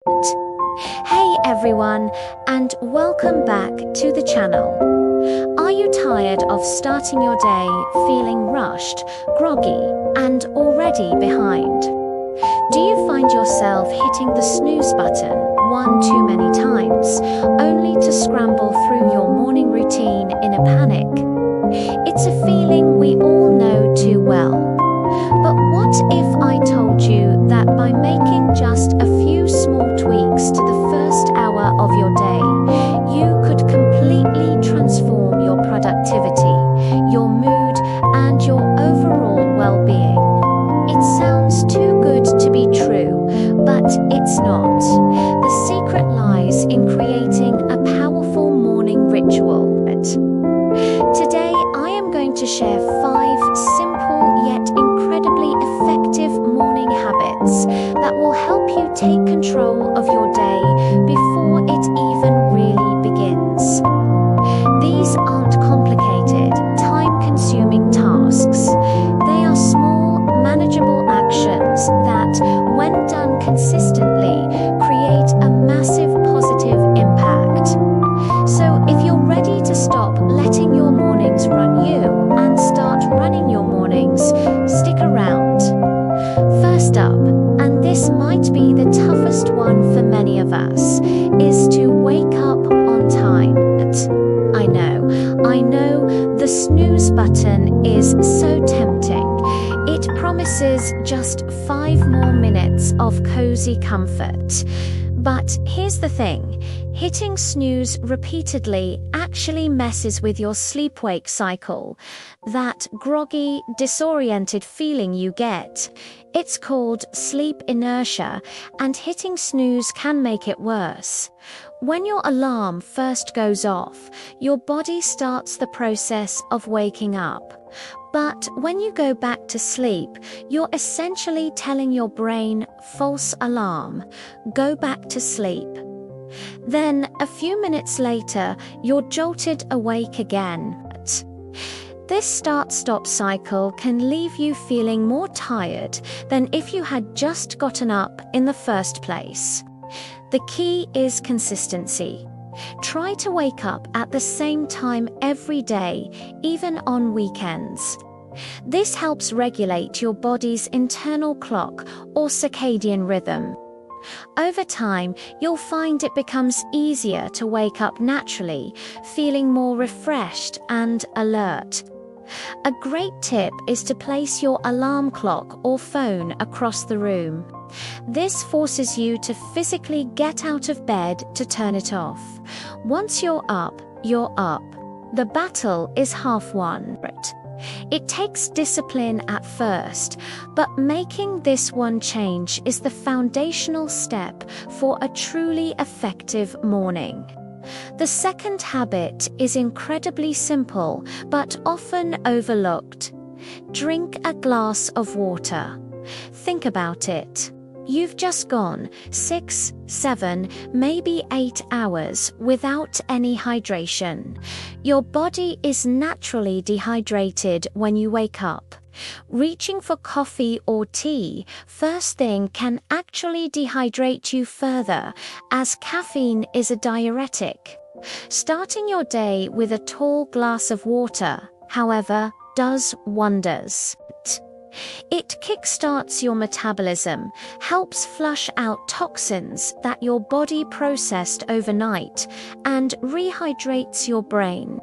Hey everyone, and welcome back to the channel. Are you tired of starting your day feeling rushed, groggy, and already behind? Do you find yourself hitting the snooze button one too many times, only to scramble through your morning routine in a panic? It's a feeling we all know too well. But what if I told you that by making just a few small tweaks to the first hour of your day, you could completely transform your productivity, your mood, and your overall well-being? It sounds too good to be true, but it's not. The secret lies in creating a powerful morning ritual. Today, I am going to share 5 simple yet incredibly effective morning habits that will help you take control of your day before it even really begins. These aren't complicated, time-consuming tasks. They are small, manageable actions that, when done consistently, create a massive positive impact. So if you're ready to stop letting your mornings run you and start running your mornings, stick around. First up, and this might be the toughest one for many of us, is to wake up on time. I know, the snooze button is so tempting. It promises just 5 more minutes of cozy comfort. But here's the thing, hitting snooze repeatedly actually messes with your sleep-wake cycle. That groggy, disoriented feeling you get. It's called sleep inertia, and hitting snooze can make it worse. When your alarm first goes off, your body starts the process of waking up. But when you go back to sleep, you're essentially telling your brain, false alarm, go back to sleep. Then, a few minutes later, you're jolted awake again. This start-stop cycle can leave you feeling more tired than if you had just gotten up in the first place. The key is consistency. Try to wake up at the same time every day, even on weekends. This helps regulate your body's internal clock or circadian rhythm. Over time, you'll find it becomes easier to wake up naturally, feeling more refreshed and alert. A great tip is to place your alarm clock or phone across the room. This forces you to physically get out of bed to turn it off. Once you're up, you're up. The battle is half won. It takes discipline at first, but making this one change is the foundational step for a truly effective morning. The second habit is incredibly simple, but often overlooked. Drink a glass of water. Think about it. You've just gone 6, 7, maybe 8 hours without any hydration. Your body is naturally dehydrated when you wake up. Reaching for coffee or tea first thing can actually dehydrate you further, as caffeine is a diuretic. Starting your day with a tall glass of water, however, does wonders. It kickstarts your metabolism, helps flush out toxins that your body processed overnight, and rehydrates your brain.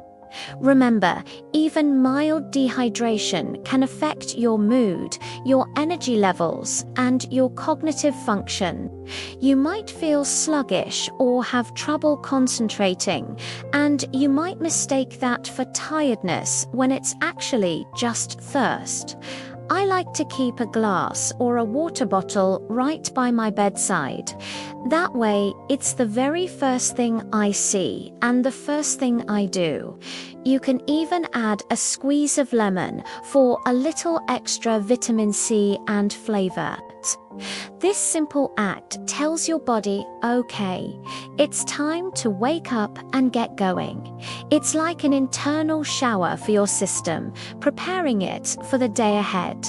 Remember, even mild dehydration can affect your mood, your energy levels, and your cognitive function. You might feel sluggish or have trouble concentrating, and you might mistake that for tiredness when it's actually just thirst. I like to keep a glass or a water bottle right by my bedside. That way, it's the very first thing I see and the first thing I do. You can even add a squeeze of lemon for a little extra vitamin C and flavor. This simple act tells your body, okay, it's time to wake up and get going. It's like an internal shower for your system, preparing it for the day ahead.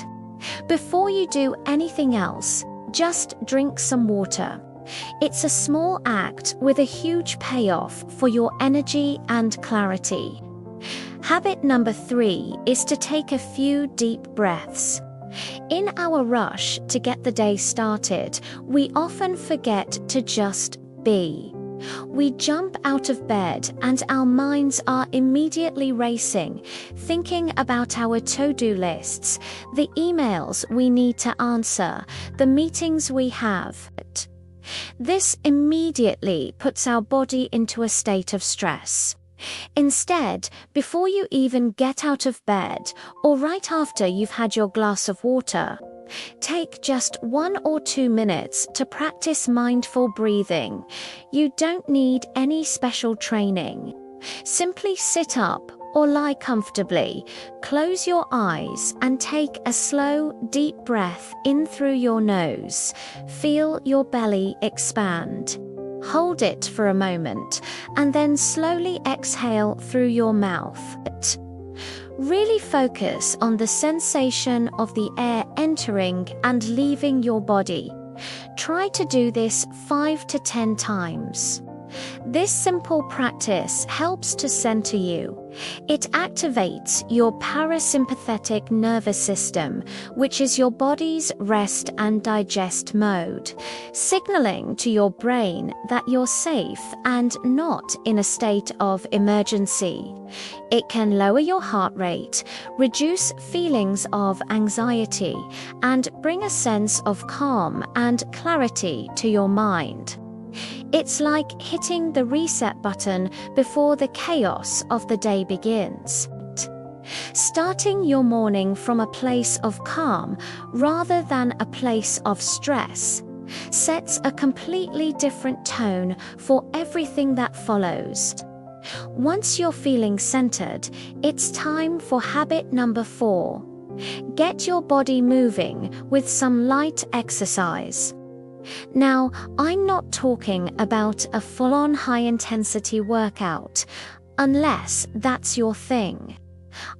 Before you do anything else, just drink some water. It's a small act with a huge payoff for your energy and clarity. Habit number 3 is to take a few deep breaths. In our rush to get the day started, we often forget to just be. We jump out of bed and our minds are immediately racing, thinking about our to-do lists, the emails we need to answer, the meetings we have. This immediately puts our body into a state of stress. Instead, before you even get out of bed, or right after you've had your glass of water, take just 1 or 2 minutes to practice mindful breathing. You don't need any special training. Simply sit up or lie comfortably, close your eyes and take a slow, deep breath in through your nose. Feel your belly expand. Hold it for a moment and then slowly exhale through your mouth. Really focus on the sensation of the air entering and leaving your body. Try to do this 5 to 10 times. This simple practice helps to center you. It activates your parasympathetic nervous system, which is your body's rest and digest mode, signaling to your brain that you're safe and not in a state of emergency. It can lower your heart rate, reduce feelings of anxiety, and bring a sense of calm and clarity to your mind. It's like hitting the reset button before the chaos of the day begins. Starting your morning from a place of calm rather than a place of stress sets a completely different tone for everything that follows. Once you're feeling centered, it's time for habit number 4. Get your body moving with some light exercise. Now, I'm not talking about a full-on high-intensity workout, unless that's your thing.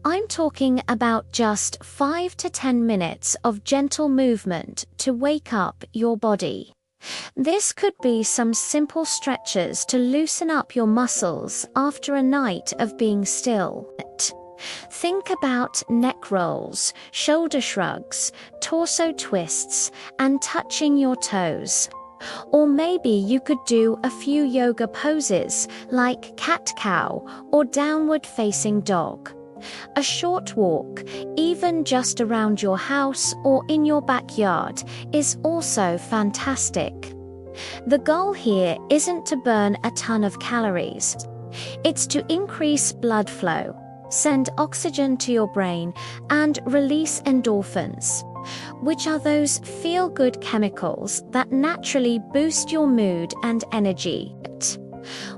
I'm talking about just 5 to 10 minutes of gentle movement to wake up your body. This could be some simple stretches to loosen up your muscles after a night of being still. Think about neck rolls, shoulder shrugs, torso twists, and touching your toes. Or maybe you could do a few yoga poses like cat-cow or downward-facing dog. A short walk, even just around your house or in your backyard, is also fantastic. The goal here isn't to burn a ton of calories. It's to increase blood flow, send oxygen to your brain, and release endorphins, which are those feel-good chemicals that naturally boost your mood and energy.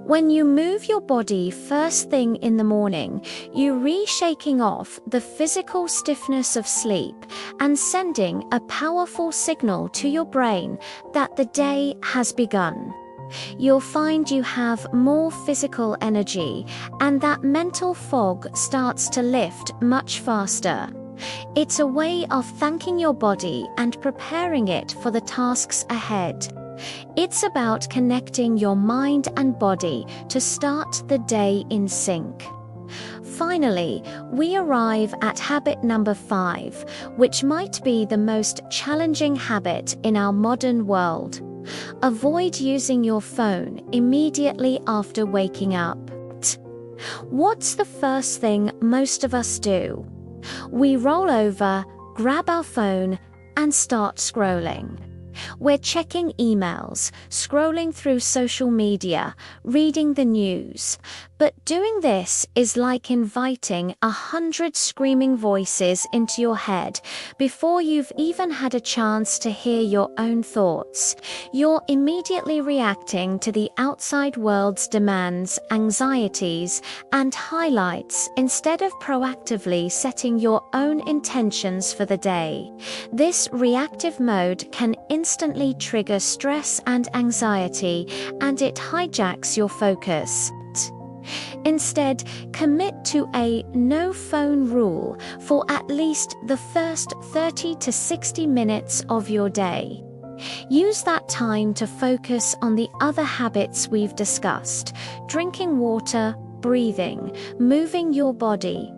When you move your body first thing in the morning, you're shaking off the physical stiffness of sleep and sending a powerful signal to your brain that the day has begun. You'll find you have more physical energy, and that mental fog starts to lift much faster. It's a way of thanking your body and preparing it for the tasks ahead. It's about connecting your mind and body to start the day in sync. Finally, we arrive at habit number 5, which might be the most challenging habit in our modern world. Avoid using your phone immediately after waking up. What's the first thing most of us do? We roll over, grab our phone, and start scrolling. We're checking emails, scrolling through social media, reading the news. But doing this is like inviting 100 screaming voices into your head before you've even had a chance to hear your own thoughts. You're immediately reacting to the outside world's demands, anxieties, and highlights instead of proactively setting your own intentions for the day. This reactive mode can instantly trigger stress and anxiety, and it hijacks your focus. Instead, commit to a no-phone rule for at least the first 30 to 60 minutes of your day. Use that time to focus on the other habits we've discussed: drinking water, breathing, moving your body.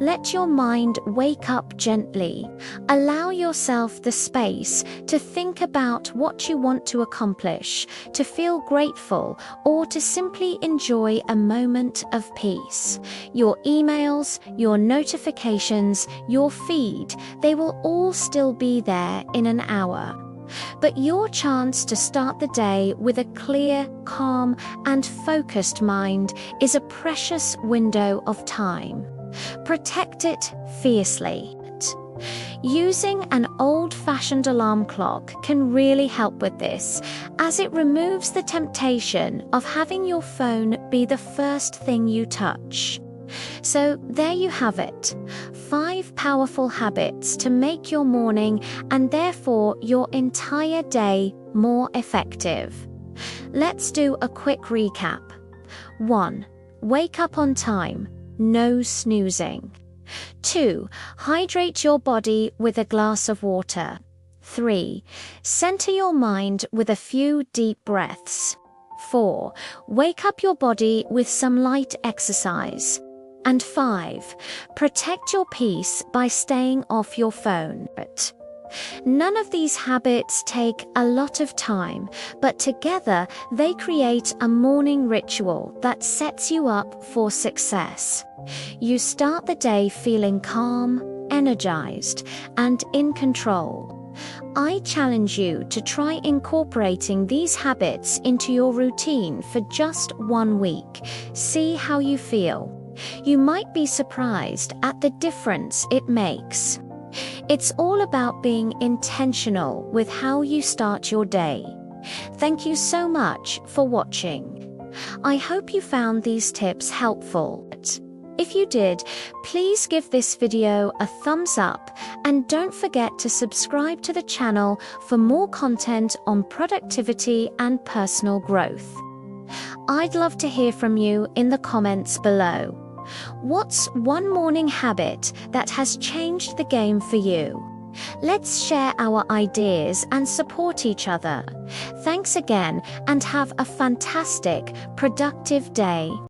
Let your mind wake up gently. Allow yourself the space to think about what you want to accomplish, to feel grateful, or to simply enjoy a moment of peace. Your emails, your notifications, your feed, they will all still be there in an hour. But your chance to start the day with a clear, calm, and focused mind is a precious window of time. Protect it fiercely. Using an old-fashioned alarm clock can really help with this, as it removes the temptation of having your phone be the first thing you touch. So there you have it, 5 powerful habits to make your morning and therefore your entire day more effective. Let's do a quick recap. 1. Wake up on time. No snoozing. 2. Hydrate your body with a glass of water. 3. Center your mind with a few deep breaths. 4. Wake up your body with some light exercise. And 5. Protect your peace by staying off your phone. None of these habits take a lot of time, but together they create a morning ritual that sets you up for success. You start the day feeling calm, energized, and in control. I challenge you to try incorporating these habits into your routine for just 1 week. See how you feel. You might be surprised at the difference it makes. It's all about being intentional with how you start your day. Thank you so much for watching. I hope you found these tips helpful. If you did, please give this video a thumbs up and don't forget to subscribe to the channel for more content on productivity and personal growth. I'd love to hear from you in the comments below. What's one morning habit that has changed the game for you? Let's share our ideas and support each other. Thanks again and have a fantastic, productive day.